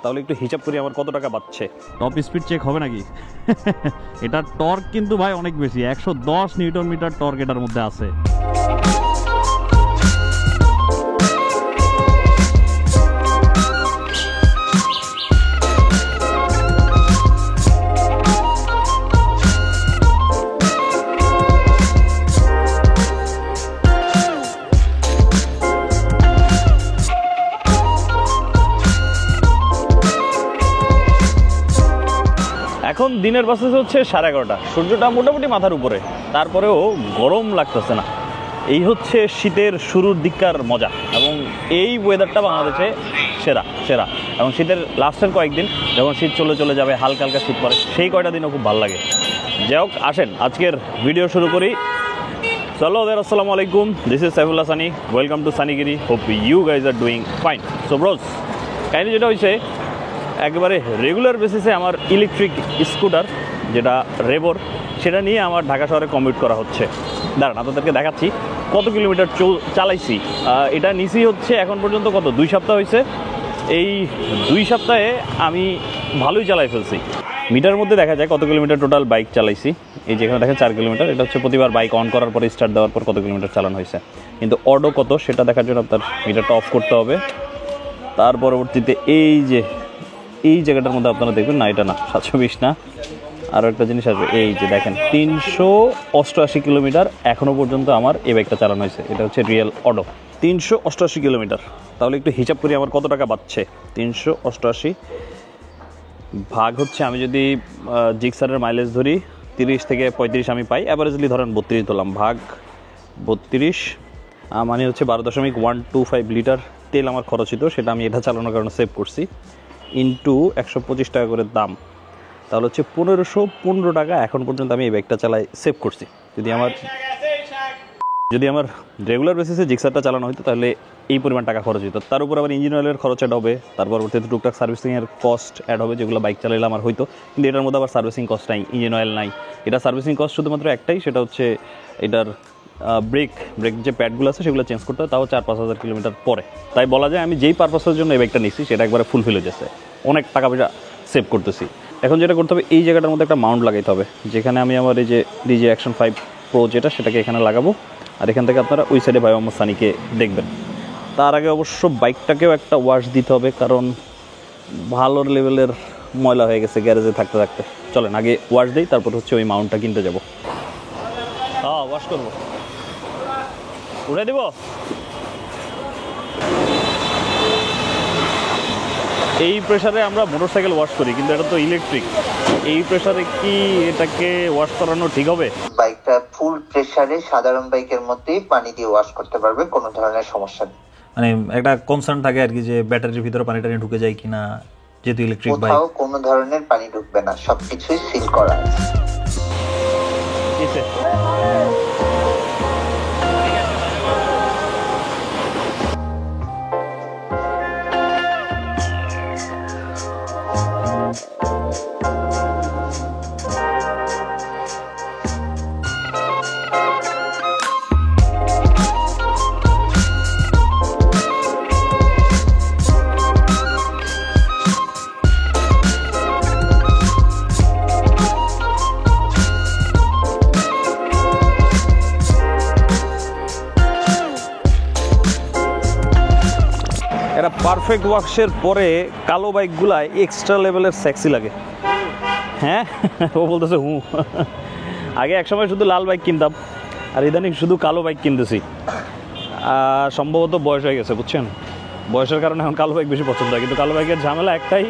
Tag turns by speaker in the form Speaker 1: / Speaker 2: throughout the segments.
Speaker 1: তাহলে একটু হিসাব করি আমার কত টাকা বাঁচছে। টপ স্পিড চেক হবে নাকি? এটা টর্ক কিন্তু ভাই অনেক বেশি, 110 নিউটন মিটার টর্ক এটার মধ্যে আছে। এখন দিনের বাসে হচ্ছে 11:30, সূর্যটা মোটামুটি মাথার উপরে, তারপরেও গরম লাগতেছে না। এই হচ্ছে শীতের শুরুর দিককার মজা, এবং এই ওয়েদারটা বাংলাদেশে সেরা সেরা। এবং শীতের লাস্টের কয়েকদিন যখন শীত চলে যাবে, হালকা হালকা শীত পড়ে, সেই কয়টা দিনও খুব ভালো লাগে। যাই হোক, আসেন আজকের ভিডিও শুরু করি। চলো ওদের আসসালামু আলাইকুম, this is Saifullah Sunny, welcome to Sunnygiri, hope you guys are doing fine. So bros, কাহিনী যেটা হয়েছে, একেবারে রেগুলার বেসিসে আমার ইলেকট্রিক স্কুটার যেটা রেবর, সেটা নিয়ে আমার ঢাকা শহরে কমিউট করা হচ্ছে। দাঁড়ান আপনাদেরকে দেখাচ্ছি কত কিলোমিটার চালাইছি। এটা নিচি হচ্ছে এখন পর্যন্ত কত 2 সপ্তাহ হয়েছে। এই 2 সপ্তাহে আমি ভালোই চালাই ফেলছি। মিটারের মধ্যে দেখা যায় কত কিলোমিটার টোটাল বাইক চালাইছি। এই যেখানে দেখেন 4 কিলোমিটার, এটা হচ্ছে প্রতিবার বাইক অন করার পরে স্টার্ট দেওয়ার পর কত কিলোমিটার চালানো হয়েছে। কিন্তু অডো কত সেটা দেখার জন্য আপনার মিটারটা অফ করতে হবে। তার পরবর্তীতে এই জায়গাটার মধ্যে আপনারা দেখবেন, না এটা না 720 না, আরও একটা জিনিস আসবে। এই যে দেখেন 388 কিলোমিটার এখনও পর্যন্ত আমার এই বাইকটা চালানো হয়েছে। এটা হচ্ছে রিয়েল অডো, 388 কিলোমিটার। তাহলে একটু হিসাব করি আমার কত টাকা বাঁচছে। 388 ভাগ হচ্ছে, আমি যদি জিক্সারের মাইলেজ ধরি 30 থেকে 35 আমি পাই, অ্যাভারেজলি ধরেন 32 ধরলাম, ভাগ 32 মানে হচ্ছে 12.125 লিটার তেল আমার খরচ হতো। সেটা আমি এটা চালানোর কারণে সেভ করছি, ইন্টু 125 টাকা করে দাম, তাহলে হচ্ছে 1515 টাকা এখন পর্যন্ত আমি এই বাইকটা চালাই সেভ করছি। যদি আমার রেগুলার বেসিসে জিক্সারটা চালানো হতো তাহলে এই পরিমাণ টাকা খরচ হতো। তার উপর আবার ইঞ্জিন অয়েলের খরচ অ্যাড হবে, তার পরবর্তীতে টুকটাক সার্ভিসিংয়ের কস্ট অ্যাড হবে, যেগুলো বাইক চালাইলে আমার হয়তো। কিন্তু এটার মধ্যে আবার সার্ভিসিং কস্ট নাই, ইঞ্জিন অয়েল নাই। এটা সার্ভিসিং কস্ট শুধুমাত্র একটাই, সেটা হচ্ছে এটার ব্রেক যে প্যাডগুলো আছে সেগুলো চেঞ্জ করতে হয়, তাও 4-5 হাজার কিলোমিটার পরে। তাই বলা যায় আমি যেই পারপাসের জন্য এই বাইকটা নিচ্ছি সেটা একবারে ফুলফিল হয়ে যাচ্ছে, অনেক টাকা পয়সা সেভ করতেছি। এখন যেটা করতে হবে, এই জায়গাটার মধ্যে একটা মাউন্ট লাগাইতে হবে, যেখানে আমি আমার এই যে ডিজে অ্যাকশন 5 প্রো যেটা, সেটাকে এখানে লাগাবো। আর এখান থেকে আপনারা ওই সাইডে ভাই মোহাম্মদ সানিকে দেখবেন। তার আগে অবশ্য বাইকটাকেও একটা ওয়াশ দিতে হবে, কারণ ভালো লেভেলের ময়লা হয়ে গেছে গ্যারেজে থাকতে থাকতে। চলেন আগে ওয়াশ দিই, তারপর হচ্ছে ওই মাউন্টটা কিনতে যাবো। হ্যাঁ, ওয়াশ করবো, উঠে দিব। এই প্রেসারে আমরা মোটরসাইকেল ওয়াশ করি, কিন্তু এটা তো ইলেকট্রিক। এই প্রেসারে কি এটাকে ওয়াশ করানো ঠিক হবে?
Speaker 2: বাইকটা ফুল প্রেসারে সাধারণ বাইকের মধ্যেই পানি দিয়ে ওয়াশ করতে পারবে, কোনো ধরনের সমস্যা নেই।
Speaker 3: মানে একটা কনসার্ন থাকে আর কি, যে ব্যাটারির ভিতরে পানি টানি ঢুকে যায় কিনা, যেহেতু ইলেকট্রিক বাইক।
Speaker 2: কোথাও কোনো ধরনের পানি ঢুকবে না, সবকিছুই সিল করা আছে।
Speaker 1: এটা পারফেক্ট ওয়াশের পরে কালো বাইকগুলায় এক্সট্রা লেভেলের সেক্সি লাগে। হ্যাঁ, ও বলতেছে হুঁ। আগে একসময় শুধু লাল বাইক কিনতাম, আর ইদানিং শুধু কালো বাইক কিনতেছি। সম্ভবত বয়স হয়ে গেছে, বুঝছেন, বয়সের কারণে এখন কালো বাইক বেশি পছন্দ হয়। কিন্তু কালো বাইকের ঝামেলা একটাই,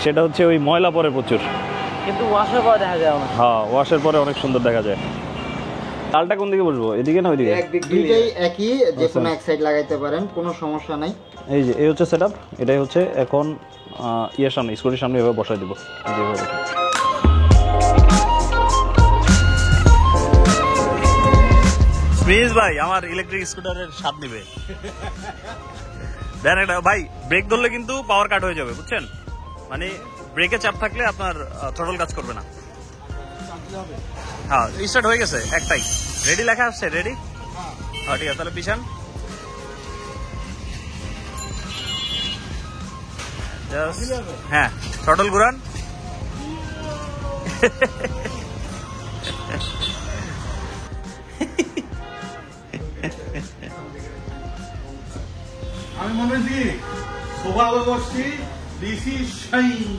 Speaker 1: সেটা হচ্ছে ওই ময়লা পরে প্রচুর,
Speaker 4: কিন্তু ওয়াশের পরে দেখা যায়।
Speaker 1: হ্যাঁ, ওয়াশের পরে অনেক সুন্দর দেখা যায়। লালটা কোন দিকে বসবো, এদিকে না ওইদিকে?
Speaker 4: দুইটাই একই, যে কোনো এক সাইড লাগাইতে পারেন, কোনো সমস্যা নাই।
Speaker 1: এই যে এই হচ্ছে সেটআপ, এটাই হচ্ছে এখন ইয়ের সামনে, স্কুটির সামনে এভাবে বসাই দেবো। প্লিজ ভাই, আমার ইলেকট্রিক স্কুটারের স্বাদ নিবে। দেন একটা ভাই, ব্রেক ধরলে কিন্তু পাওয়ার কাট হয়ে যাবে, বুঝছেন? মানে ব্রেকে চাপ থাকলে আপনার থ্রটল কাজ করবে না। হ্যাঁ, স্টার্ট হয়ে গেছে, একটাই রেডি লেখা আসছে, রেডি। হ্যাঁ ঠিক আছে, তাহলে পিছান।
Speaker 3: হ্যাঁ শটল ঘুরান।
Speaker 5: আমি মনে হয়েছি সোফাতে বসছি দিছি শাইন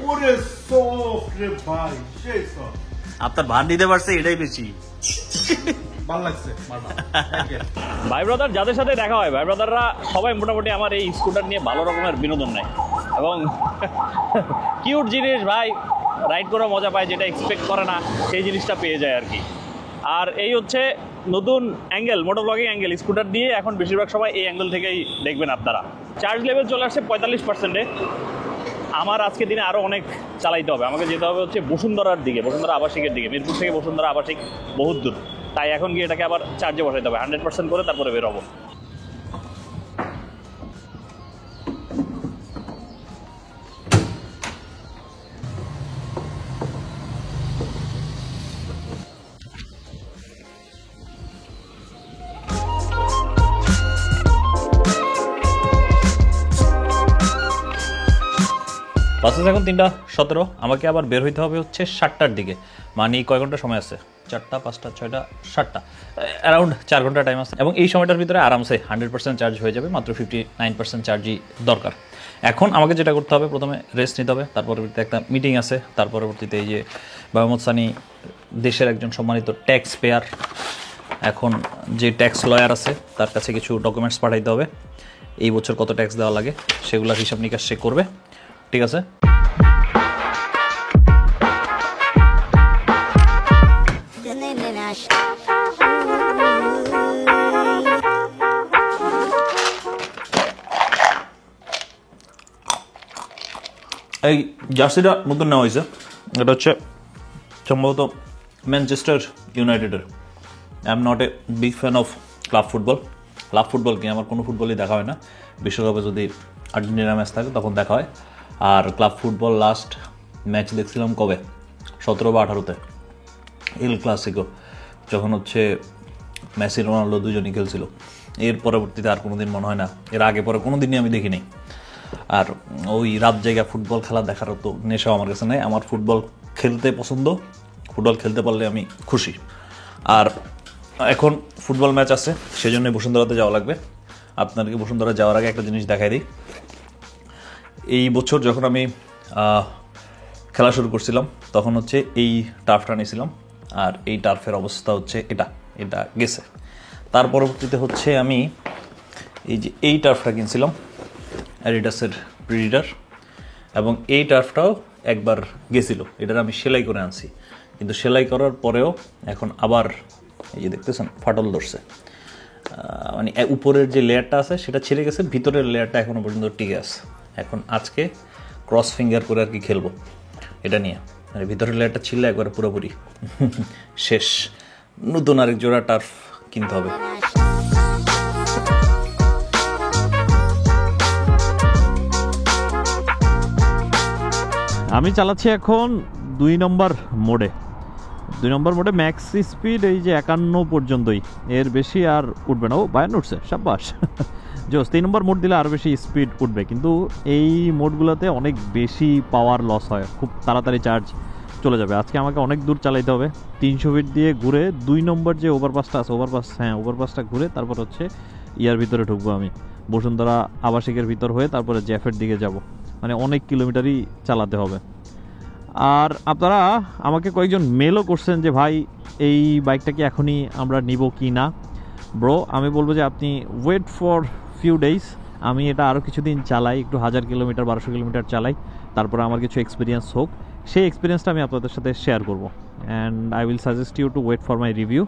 Speaker 5: ওরে সফট রে ভাই সেই সফট
Speaker 3: আপনার ভার দিতে পারছে এটাই বেশি
Speaker 5: ভালো লাগছে
Speaker 1: ভাই ব্রাদার যাদের সাথে দেখা হয়, ভাই ব্রাদাররা সবাই মোটামুটি আমার এই স্কুটার নিয়ে ভালো রকমের বিনোদন নেয় এবং কিউট জিনিস ভাই রাইড করে মজা পায়, যেটা এক্সপেক্ট করে না সেই জিনিসটা পেয়ে যায় আর কি। আর এই হচ্ছে নতুন অ্যাঙ্গেল, মোটো ব্লগিং অ্যাঙ্গেল স্কুটার দিয়ে এখন বেশিরভাগ সময় এই অ্যাঙ্গেল থেকেই দেখবেন আপনারা। চার্জ লেভেল চলে আসছে 45%-এ। আমার আজকে দিনে আরও অনেক চালাইতে হবে, আমাকে যেতে হবে হচ্ছে বসুন্ধরার দিকে, বসুন্ধরা আবাসিকের দিকে। মিরপুর থেকে বসুন্ধরা আবাসিক বহুত দূর, তাই এখন গিয়ে এটাকে আবার চার্জে বসাইতে হবে 100% করে, তারপরে বের হবো।
Speaker 3: বাসেস এখন 3:17, আমাকে আবার বের হইতে হবে হচ্ছে 7টার দিকে। মানে কয় ঘন্টা সময় আছে? 4টা, 5টা, 6টা, 7টা, অ্যারাউন্ড 4 ঘন্টা টাইম আছে। এবং এই সময়টার ভিতরে আরামসে 100% চার্জ হয়ে যাবে, মাত্র 59% চার্জই দরকার। এখন আমাকে যেটা করতে হবে, প্রথমে রেস্ট নিতে হবে, তার পরবর্তীতে একটা মিটিং আছে, তার পরবর্তীতে এই যে মোহাম্মদ সানি দেশের একজন সম্মানিত ট্যাক্স পেয়ার, এখন যে ট্যাক্স লয়ার আছে তার কাছে কিছু ডকুমেন্টস পাঠাইতে হবে। এই বছর কত ট্যাক্স দেওয়া লাগে সেগুলোর হিসাব নিকাশ সে করবে, ঠিক আছে? এই জার্সিটা নতুন নেওয়া হয়েছে, এটা হচ্ছে সম্ভবত ম্যানচেস্টার ইউনাইটেডের। I am not a big fan of club football. Club football কি, আমার কোনো ফুটবলই দেখা হয় না। বিশ্বকাপে যদি আর্জেন্টিনা ম্যাচ থাকে তখন দেখা হয়। আর ক্লাব ফুটবল লাস্ট ম্যাচ দেখছিলাম কবে, 17 বা 18-তে, এল ক্লাসিকো, যখন হচ্ছে মেসি রোনাল্ডো দুজনই খেলছিল। এর পরবর্তীতে আর কোনো দিন মনে হয় না, এর আগে পরে কোনো দিনই আমি দেখিনি। আর ওই রাত জায়গা ফুটবল খেলা দেখারও তো নেশাও আমার কাছে নেই। আমার ফুটবল খেলতে পছন্দ, ফুটবল খেলতে পারলে আমি খুশি। আর এখন ফুটবল ম্যাচ আছে, সেই জন্যই বসুন্ধরাতে যাওয়া লাগবে। আপনাদেরকে বসুন্ধরা যাওয়ার আগে একটা জিনিস দেখাই দিই। এই বছর যখন আমি খেলা শুরু করছিলাম তখন হচ্ছে এই টার্ফটা নিয়েছিলাম, আর এই টার্ফের অবস্থা হচ্ছে এটা গেছে। তার পরবর্তীতে হচ্ছে আমি এই যে এই টার্ফটা কিনছিলাম, অ্যাডিডাসের প্রিডিটার, এবং এই টার্ফটাও একবার গেছিলো। এটার আমি সেলাই করে আনছি, কিন্তু সেলাই করার পরেও এখন আবার এই যে দেখতেছেন ফাটল ধরছে। মানে উপরের যে লেয়ারটা আছে সেটা ছিঁড়ে গেছে, ভিতরের লেয়ারটা এখনও পর্যন্ত টিকে আছে। এখন আজকে ক্রস ফিঙ্গার করে আর কি খেলবো এটা নিয়ে। মানে ভিতরের লেয়ারটা ছিঁড়লে একবার পুরোপুরি শেষ, নতুন আরেক জোড়া টার্ফ কিনতে হবে।
Speaker 1: আমি চালাচ্ছি এখন 2 নম্বর মোডে। 2 নম্বর মোডে ম্যাক্স স্পিড এই যে 51 পর্যন্তই, এর বেশি আর উঠবে না। ও 52 উঠছে, সাব্বাস জোস। 3 নম্বর মোড দিলে আরও বেশি স্পিড উঠবে, কিন্তু এই মোডগুলোতে অনেক বেশি পাওয়ার লস হয়, খুব তাড়াতাড়ি চার্জ চলে যাবে। আজকে আমাকে অনেক দূর চালাইতে হবে, 300 ফিট দিয়ে ঘুরে 2 নম্বর যে ওভারপাসটা আছে, ওভারপাসটা ঘুরে তারপর হচ্ছে ইয়ার ভিতরে ঢুকবো আমি, বসুন্ধরা আবাসিকের ভিতর হয়ে তারপরে জ্যাফের দিকে যাব। মানে অনেক কিলোমিটারই চালাতে হবে। আর আপনারা আমাকে কয়েকজন মেলও করছেন যে ভাই এই বাইকটা কি এখনই আমরা নিব কি না। ব্রো, আমি বলবো যে আপনি ওয়েট ফর ফিউ ডেজ। আমি এটা আরও কিছুদিন চালাই, একটু 1000 কিলোমিটার 1200 কিলোমিটার চালাই, তারপরে আমার কিছু এক্সপিরিয়েন্স হোক, সেই এক্সপিরিয়েন্সটা আমি আপনাদের সাথে শেয়ার করব। And I will suggest you to wait for my review.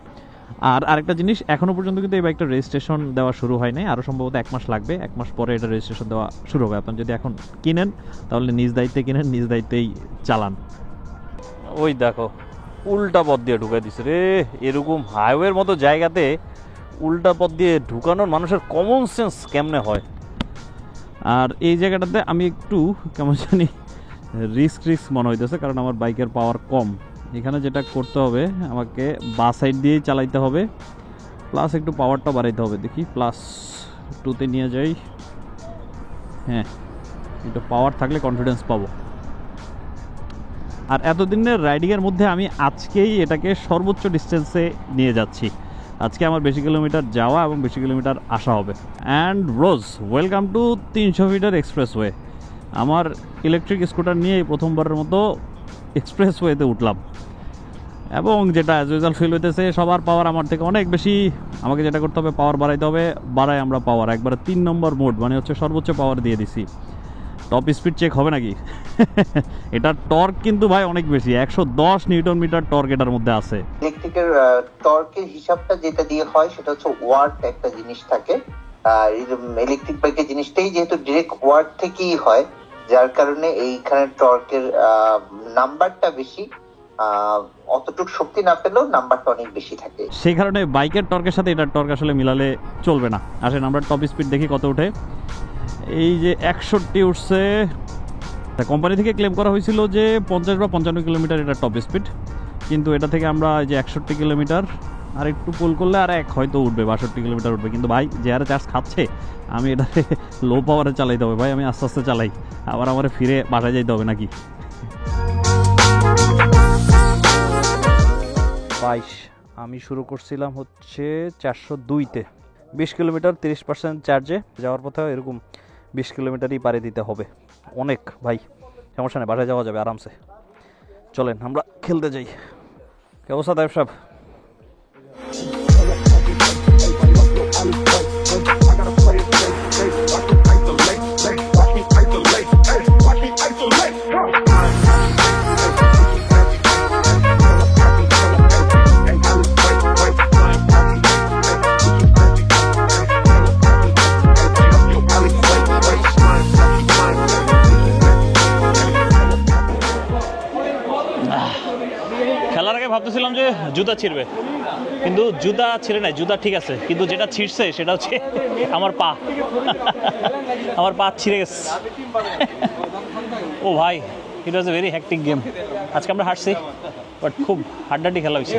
Speaker 1: আর আরেকটা জিনিস, এখনও পর্যন্ত কিন্তু এই বাইকটা রেজিস্ট্রেশন দেওয়া শুরু হয় নাই, আরও সম্ভবত 1 মাস লাগবে। 1 মাস পরে এটা রেজিস্ট্রেশন দেওয়া শুরু হবে। আপনার যদি এখন কিনেন তাহলে নিজ দায়িত্বে কিনেন, নিজ দায়িত্বেই চালান। ওই দেখো উল্টা পথ দিয়ে ঢুকাই দিছে রে। এরকম হাইওয়ের মতো জায়গাতে উল্টা পথ দিয়ে ঢুকানোর মানুষের কমন সেন্স কেমনে হয়। আর এই জায়গাটাতে আমি একটু কেমন জানি রিস্ক মনে হইতেছে, কারণ আমার বাইকের পাওয়ার কম। এখানে যেটা করতে হবে, আমাকে বাঁ সাইড দিয়েই চালাইতে হবে, প্লাস একটু পাওয়ারটা বাড়াইতে হবে। দেখি +2-তে নিয়ে যাই। হ্যাঁ, একটু পাওয়ার থাকলে কনফিডেন্স পাবো। আর এতদিনের রাইডিংয়ের মধ্যে আমি আজকেই এটাকে সর্বোচ্চ ডিস্টেন্সে নিয়ে যাচ্ছি। আজকে আমার বেশি কিলোমিটার যাওয়া এবং বেশি কিলোমিটার আসা হবে। অ্যান্ড রোজ, ওয়েলকাম টু 300 ফিটার এক্সপ্রেসওয়ে। আমার ইলেকট্রিক স্কুটার নিয়ে প্রথমবারের মতো এক্সপ্রেসওয়েতে উঠলাম, এবং যেটা অ্যাজ ইউজুয়াল ফিল হইতেছে সবার পাওয়ার আমার থেকে অনেক বেশি। আমাকে যেটা করতে হবে, পাওয়ার বাড়াইতে হবে। বাড়াই আমরা পাওয়ার একবারে 3 নম্বর মোড, মানে হচ্ছে সর্বোচ্চ পাওয়ার দিয়ে দিছি। টপ স্পিড চেক হবে নাকি? এটার টর্ক কিন্তু ভাই অনেক বেশি, 110 নিউটন মিটার টর্ক এটার মধ্যে আছে।
Speaker 2: ইলেকট্রিকের টর্কের হিসাবটা যেটা দিয়ে হয় সেটা হচ্ছে ওয়াট একটা জিনিস থাকে। ইলেকট্রিক বাইকের জিনিসটাই যেহেতু ডিরেক্ট ওয়াট থেকেই হয়, যার কারণে এইখানে টর্কের নাম্বারটা বেশি। অতটুকু শক্তি না পেলেও নাম্বারটা অনেক বেশি থাকে।
Speaker 1: সেই কারণে বাইকের টর্কের সাথে এটার টর্ক আসলে মিলালে চলবে না। আসেন আমরা টপ স্পিড দেখি কত ওঠে। এই যে 61 উঠছে। কোম্পানি থেকে ক্লেম করা হয়েছিল যে 50 বা 55 কিলোমিটার এটা টপ স্পিড, কিন্তু এটা থেকে আমরা যে 61 কিলোমিটার আর একটু পুল করলে আর হয়তো উঠবে, 62 কিলোমিটার উঠবে। কিন্তু ভাই যে হারে চার্জ খাচ্ছে, আমি এটা লো পাওয়ারে চালাইতে হবে ভাই। আমি আস্তে আস্তে চালাই, আবার আমার ফিরে বাসায় যাইতে হবে নাকি। 22 আমি শুরু করছিলাম হচ্ছে 402-তে, 20 কিলোমিটার 30% চার্জে যাওয়ার পথে এরকম 20 কিলোমিটারই পাড়ি দিতে হবে। অনেক ভাই, সমস্যা নেই, বাসায় যাওয়া যাবে আরামসে। চলেন আমরা খেলতে যাই। কি অবস্থা তাইব সাহেব? খেলার আগে ভাবতেছিলাম যে জুতা ছিঁড়বে, কিন্তু জুতা ছিঁড়ে নাই, জুতা ঠিক আছে, কিন্তু যেটা ছিঁড়ছে সেটা হচ্ছে আমার পা। আমার পা ছিঁড়ে গেছে। ও ভাই, ইট ওয়াজ এ ভেরি হ্যাকটিক গেম। আজকে আমরা হারছি, বাট খুব হাড্ডাড্ডি খেলা হয়েছে।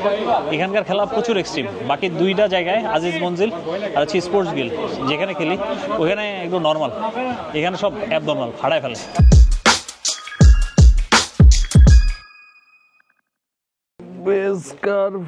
Speaker 1: এখানকার খেলা প্রচুর এক্সট্রিম। বাকি 2টা জায়গায়, আজিজ মঞ্জিল আর হচ্ছে স্পোর্টস গিল, যেখানে খেলি ওখানে একদম নর্মাল, এখানে সব অ্যাব নর্মাল, ফাড়ায় ফেলে। Base curve,